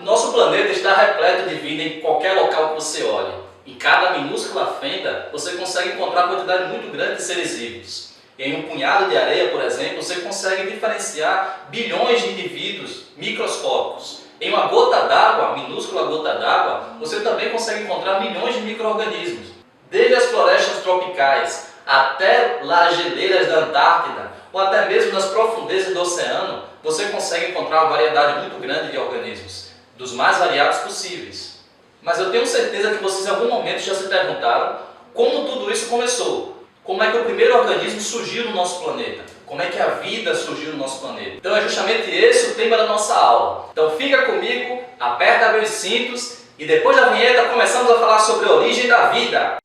O nosso planeta está repleto de vida em qualquer local que você olhe. Em cada minúscula fenda, você consegue encontrar uma quantidade muito grande de seres vivos. Em um punhado de areia, por exemplo, você consegue diferenciar bilhões de indivíduos microscópicos. Em uma gota d'água, minúscula gota d'água, você também consegue encontrar milhões de micro-organismos. Desde as florestas tropicais até as geleiras da Antártida, ou até mesmo nas profundezas do oceano, você consegue encontrar uma variedade muito grande de organismos, dos mais variados possíveis. Mas eu tenho certeza que vocês em algum momento já se perguntaram como tudo isso começou. Como é que o primeiro organismo surgiu no nosso planeta? Como é que a vida surgiu no nosso planeta? Então é justamente esse o tema da nossa aula. Então fica comigo, aperta meus cintos e depois da vinheta começamos a falar sobre a origem da vida.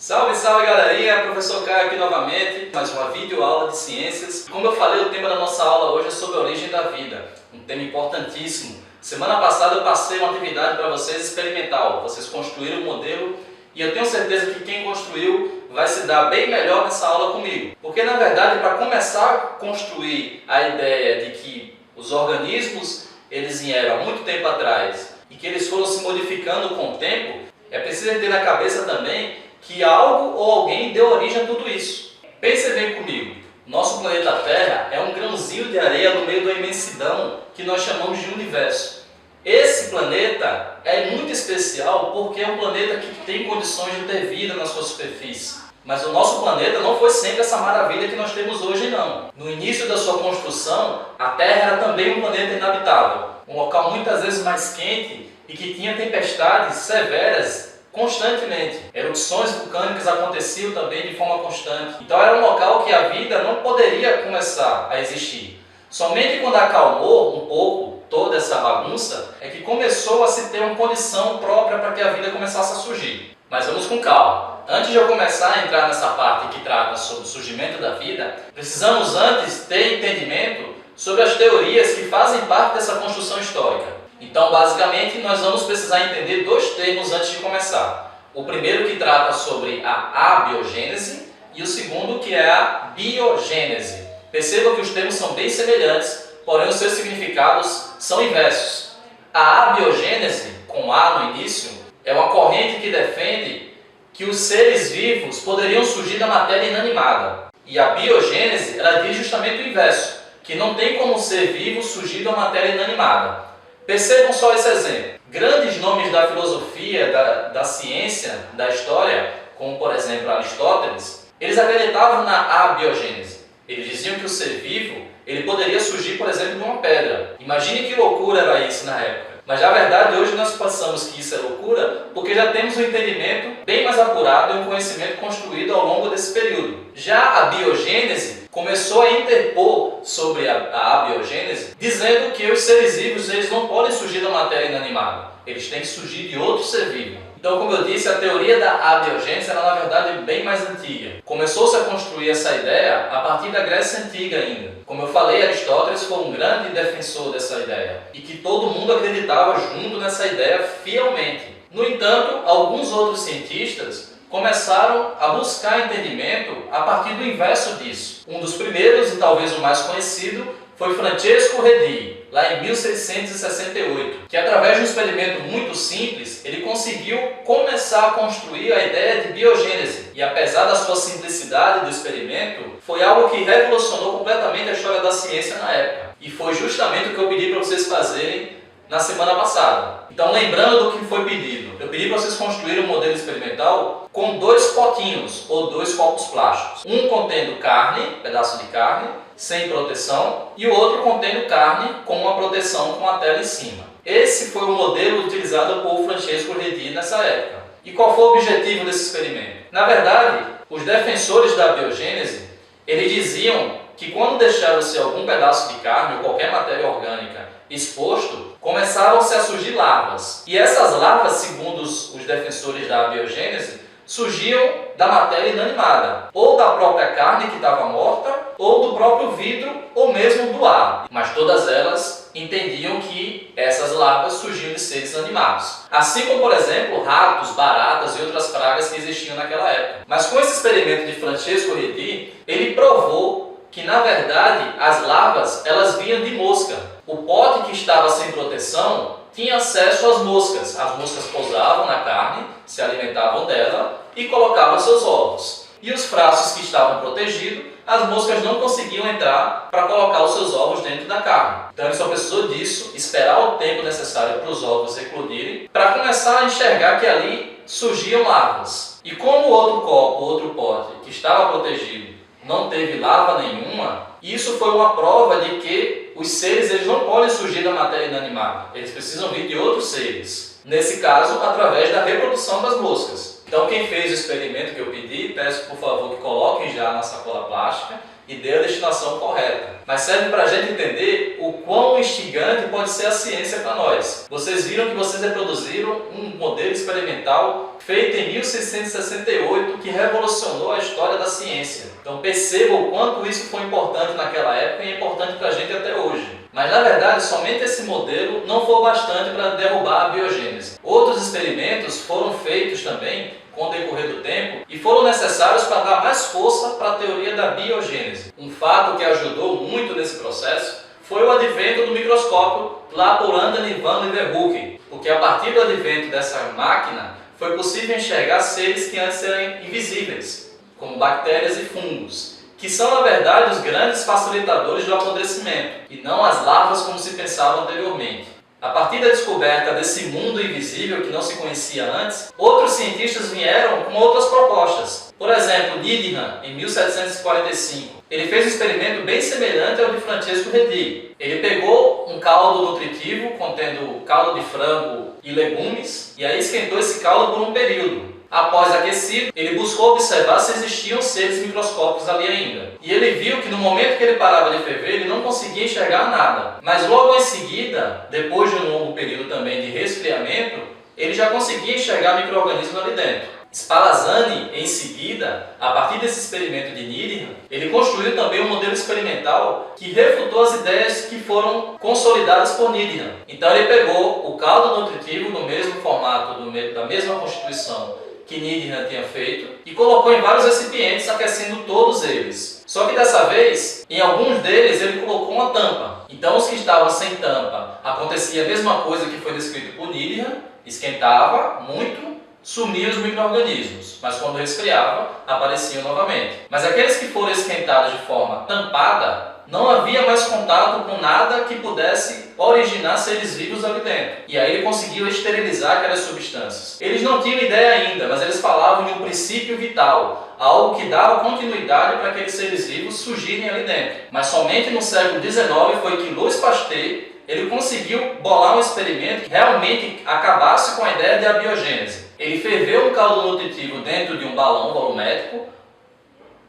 Salve, salve galerinha, professor Caio aqui novamente, mais uma videoaula de ciências. Como eu falei, o tema da nossa aula hoje é sobre a origem da vida, um tema importantíssimo. Semana passada eu passei uma atividade para vocês experimental, vocês construíram um modelo e eu tenho certeza que quem construiu vai se dar bem melhor nessa aula comigo. Porque na verdade, para começar a construir a ideia de que os organismos eles vieram há muito tempo atrás e que eles foram se modificando com o tempo, é preciso ter na cabeça também que algo ou alguém deu origem a tudo isso. Pense bem comigo, nosso planeta Terra é um grãozinho de areia no meio da imensidão que nós chamamos de universo. Esse planeta é muito especial porque é um planeta que tem condições de ter vida na sua superfície. Mas o nosso planeta não foi sempre essa maravilha que nós temos hoje, não. No início da sua construção, a Terra era também um planeta inabitável, um local muitas vezes mais quente e que tinha tempestades severas constantemente. Erupções vulcânicas aconteciam também de forma constante. Então era um local que a vida não poderia começar a existir. Somente quando acalmou um pouco toda essa bagunça é que começou a se ter uma condição própria para que a vida começasse a surgir. Mas vamos com calma. Antes de eu começar a entrar nessa parte que trata sobre o surgimento da vida, precisamos antes ter entendimento sobre as teorias que fazem parte dessa construção histórica. Então, basicamente, nós vamos precisar entender dois termos antes de começar. O primeiro que trata sobre a abiogênese e o segundo que é a biogênese. Perceba que os termos são bem semelhantes, porém os seus significados são inversos. A abiogênese, com A no início, é uma corrente que defende que os seres vivos poderiam surgir da matéria inanimada. E a biogênese, ela diz justamente o inverso, que não tem como um ser vivo surgir da matéria inanimada. Percebam só esse exemplo. Grandes nomes da filosofia, da ciência, da história, como por exemplo Aristóteles, eles acreditavam na abiogênese. Eles diziam que o ser vivo ele poderia surgir, por exemplo, de uma pedra. Imagine que loucura era isso na época. Mas na verdade hoje nós pensamos que isso é loucura porque já temos um entendimento bem mais apurado e um conhecimento construído ao longo desse período. Já a biogênese começou a interpor sobre a abiogênese, dizendo que os seres vivos eles não podem surgir da matéria inanimada, eles têm que surgir de outro ser vivo. Então, como eu disse, a teoria da abiogênese era na verdade bem mais antiga. Começou-se a construir essa ideia a partir da Grécia Antiga ainda. Como eu falei, Aristóteles foi um grande defensor dessa ideia e que todo mundo acreditava junto nessa ideia fielmente. No entanto, alguns outros cientistas começaram a buscar entendimento a partir do inverso disso. Um dos primeiros, e talvez o mais conhecido, foi Francesco Redi, lá em 1668, que através de um experimento muito simples, ele conseguiu começar a construir a ideia de biogênese. E apesar da sua simplicidade do experimento, foi algo que revolucionou completamente a história da ciência na época. E foi justamente o que eu pedi para vocês fazerem na semana passada. Então, lembrando do que foi pedido, eu pedi para vocês construírem um modelo experimental com dois potinhos ou dois copos plásticos. Um contendo carne, pedaço de carne, sem proteção, e o outro contendo carne com uma proteção com a tela em cima. Esse foi o modelo utilizado por Francesco Redi nessa época. E qual foi o objetivo desse experimento? Na verdade, os defensores da biogênese, eles diziam que quando deixava-se algum pedaço de carne ou qualquer matéria orgânica exposto, começaram-se a surgir larvas. E essas larvas, segundo os defensores da biogênese, surgiam da matéria inanimada, ou da própria carne que estava morta, ou do próprio vidro, ou mesmo do ar. Mas todas elas elas entendiam que essas larvas surgiam de seres animados. Assim como, por exemplo, ratos, baratas e outras pragas que existiam naquela época. Mas com esse experimento de Francesco Redi, ele provou que, na verdade, as larvas elas vinham de mosca. O pote que estava sem proteção tinha acesso às moscas. As moscas pousavam na carne, se alimentavam dela e colocavam seus ovos. E os frascos que estavam protegidos, as moscas não conseguiam entrar para colocar os seus ovos dentro da carne. Então ele só precisou disso, esperar o tempo necessário para os ovos eclodirem, para começar a enxergar que ali surgiam larvas. E como o outro copo, o outro pote que estava protegido, não teve larva nenhuma, isso foi uma prova de que os seres eles não podem surgir da matéria inanimada. Eles precisam vir de outros seres. Nesse caso, através da reprodução das moscas. Então quem fez o experimento que eu pedi, peço por favor que coloquem já na sacola plástica e dê a destinação correta. Mas serve para a gente entender o quão instigante pode ser a ciência para nós. Vocês viram que vocês reproduziram um modelo experimental feito em 1668 que revolucionou a história da ciência. Então percebam o quanto isso foi importante naquela época e é importante para a gente até hoje. Mas na verdade, somente esse modelo não foi bastante para derrubar a biogênese. Outros experimentos foram feitos também com o decorrer do tempo e foram necessários para dar mais força para a teoria da biogênese. Um fato que ajudou muito nesse processo foi o advento do microscópio lá por Anthony van Leeuwenhoek, porque a partir do advento dessa máquina foi possível enxergar seres que antes eram invisíveis, como bactérias e fungos, que são, na verdade, os grandes facilitadores do apodrecimento, e não as larvas como se pensava anteriormente. A partir da descoberta desse mundo invisível que não se conhecia antes, outros cientistas vieram com outras propostas. Por exemplo, Needham, em 1745, ele fez um experimento bem semelhante ao de Francesco Redi. Ele pegou um caldo nutritivo contendo caldo de frango e legumes, e aí esquentou esse caldo por um período. Após aquecido, ele buscou observar se existiam seres microscópicos ali ainda. E ele viu que no momento que ele parava de ferver, ele não conseguia enxergar nada. Mas logo em seguida, depois de um longo período também de resfriamento, ele já conseguia enxergar micro-organismos ali dentro. Spallanzani, em seguida, a partir desse experimento de Needham, ele construiu também um modelo experimental que refutou as ideias que foram consolidadas por Needham. Então ele pegou o caldo nutritivo no mesmo formato, da mesma constituição que Needham tinha feito e colocou em vários recipientes, aquecendo todos eles. Só que dessa vez, em alguns deles ele colocou uma tampa. Então os que estavam sem tampa, acontecia a mesma coisa que foi descrito por Needham, esquentava muito, sumiam os micro-organismos, mas quando resfriava, apareciam novamente. Mas aqueles que foram esquentados de forma tampada, não havia mais contato com nada que pudesse originar seres vivos ali dentro. E aí ele conseguiu esterilizar aquelas substâncias. Eles não tinham ideia ainda, mas eles falavam de um princípio vital, algo que dava continuidade para aqueles seres vivos surgirem ali dentro. Mas somente no século XIX foi que Louis Pasteur ele conseguiu bolar um experimento que realmente acabasse com a ideia de abiogênese. Ele ferveu um caldo nutritivo dentro de um balão volumétrico,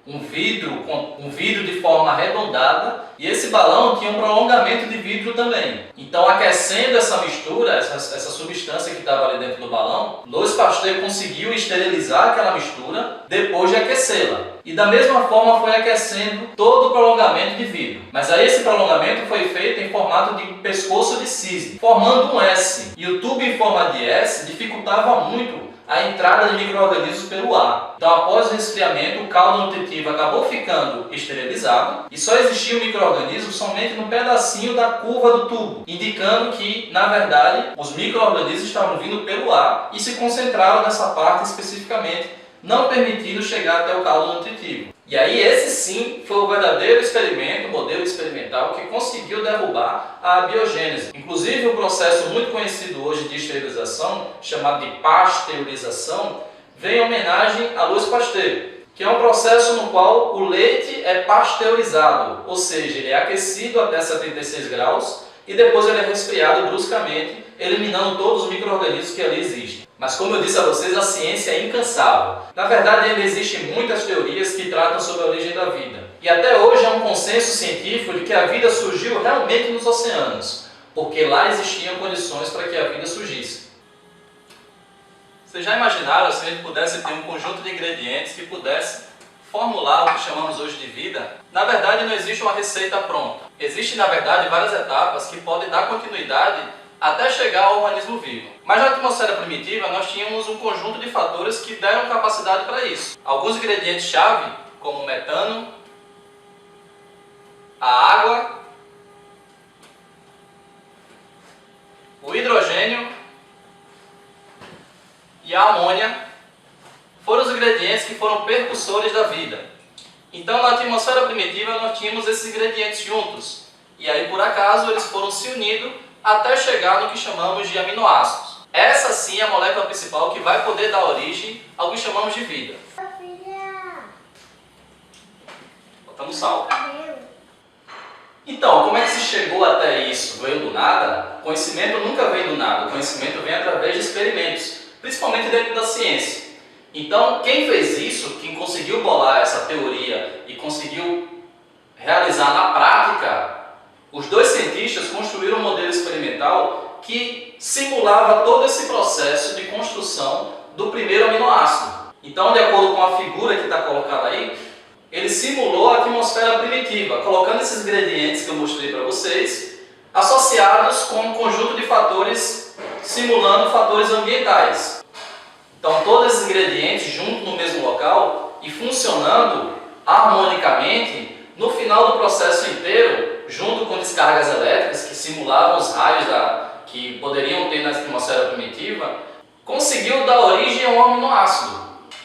um vidro de forma arredondada, e esse balão tinha um prolongamento de vidro também. Então, aquecendo essa mistura, essa substância que estava ali dentro do balão, Louis Pasteur conseguiu esterilizar aquela mistura depois de aquecê-la. E da mesma forma foi aquecendo todo o prolongamento de vidro. Mas aí esse prolongamento foi feito em formato de pescoço de cisne, formando um S. E o tubo em forma de S dificultava muito a entrada de micro-organismos pelo ar. Então, após o resfriamento, o caldo nutritivo acabou ficando esterilizado e só existia o micro-organismo somente no pedacinho da curva do tubo, indicando que, na verdade, os micro-organismos estavam vindo pelo ar e se concentraram nessa parte especificamente, não permitindo chegar até o caldo nutritivo. E aí esse sim foi o verdadeiro experimento, o modelo experimental que conseguiu derrubar a abiogênese. Inclusive o processo muito conhecido hoje de esterilização, chamado de pasteurização, vem em homenagem a Louis Pasteur, que é um processo no qual o leite é pasteurizado, ou seja, ele é aquecido até 76 graus e depois ele é resfriado bruscamente, eliminando todos os micro-organismos que ali existem. Mas como eu disse a vocês, a ciência é incansável. Na verdade, ainda existem muitas teorias que tratam sobre a origem da vida. E até hoje há um consenso científico de que a vida surgiu realmente nos oceanos, porque lá existiam condições para que a vida surgisse. Vocês já imaginaram se a gente pudesse ter um conjunto de ingredientes que pudesse formular o que chamamos hoje de vida, na verdade não existe uma receita pronta. Existem, na verdade, várias etapas que podem dar continuidade até chegar ao organismo vivo. Mas na atmosfera primitiva nós tínhamos um conjunto de fatores que deram capacidade para isso. Alguns ingredientes-chave, como o metano, a água, o hidrogênio e a amônia, foram os ingredientes que foram percussores da vida. Então, na atmosfera primitiva, nós tínhamos esses ingredientes juntos. E aí, por acaso, eles foram se unindo até chegar no que chamamos de aminoácidos. Essa sim é a molécula principal que vai poder dar origem ao que chamamos de vida. Botamos sal. Então, como é que se chegou até isso? Veio do nada? O conhecimento nunca vem do nada. O conhecimento vem através de experimentos, principalmente dentro da ciência. Então, quem fez isso, quem conseguiu bolar essa teoria e conseguiu realizar na prática, os dois cientistas construíram um modelo experimental que simulava todo esse processo de construção do primeiro aminoácido. Então, de acordo com a figura que está colocada aí, ele simulou a atmosfera primitiva, colocando esses ingredientes que eu mostrei para vocês, associados com um conjunto de fatores, simulando fatores ambientais. Então, todos esses ingredientes juntos no mesmo local e funcionando harmonicamente, no final do processo inteiro, junto com descargas elétricas que simulavam os raios que poderiam ter na atmosfera primitiva, conseguiu dar origem a um aminoácido.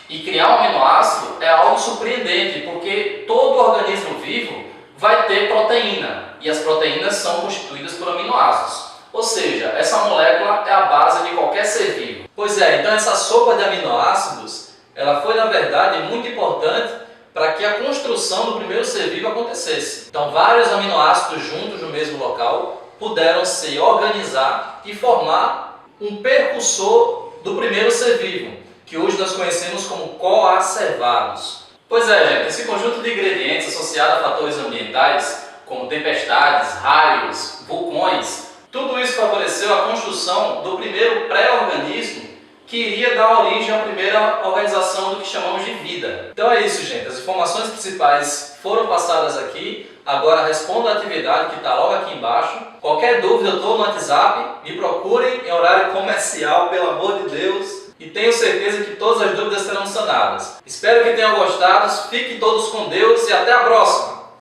E criar um aminoácido é algo surpreendente, porque todo organismo vivo vai ter proteína, e as proteínas são constituídas por aminoácidos. Ou seja, essa molécula é a base de qualquer ser vivo. Pois é, então essa sopa de aminoácidos, ela foi na verdade muito importante para que a construção do primeiro ser vivo acontecesse. Então vários aminoácidos juntos no mesmo local puderam se organizar e formar um percussor do primeiro ser vivo, que hoje nós conhecemos como coacervados. Pois é, gente, esse conjunto de ingredientes associado a fatores ambientais, como tempestades, raios, vulcões, tudo isso favoreceu a construção do primeiro pré-organismo que iria dar origem à primeira organização do que chamamos de vida. Então é isso, gente. As informações principais foram passadas aqui. Agora responda a atividade que está logo aqui embaixo. Qualquer dúvida, eu estou no WhatsApp. Me procurem em horário comercial, pelo amor de Deus. E tenho certeza que todas as dúvidas serão sanadas. Espero que tenham gostado. Fiquem todos com Deus e até a próxima!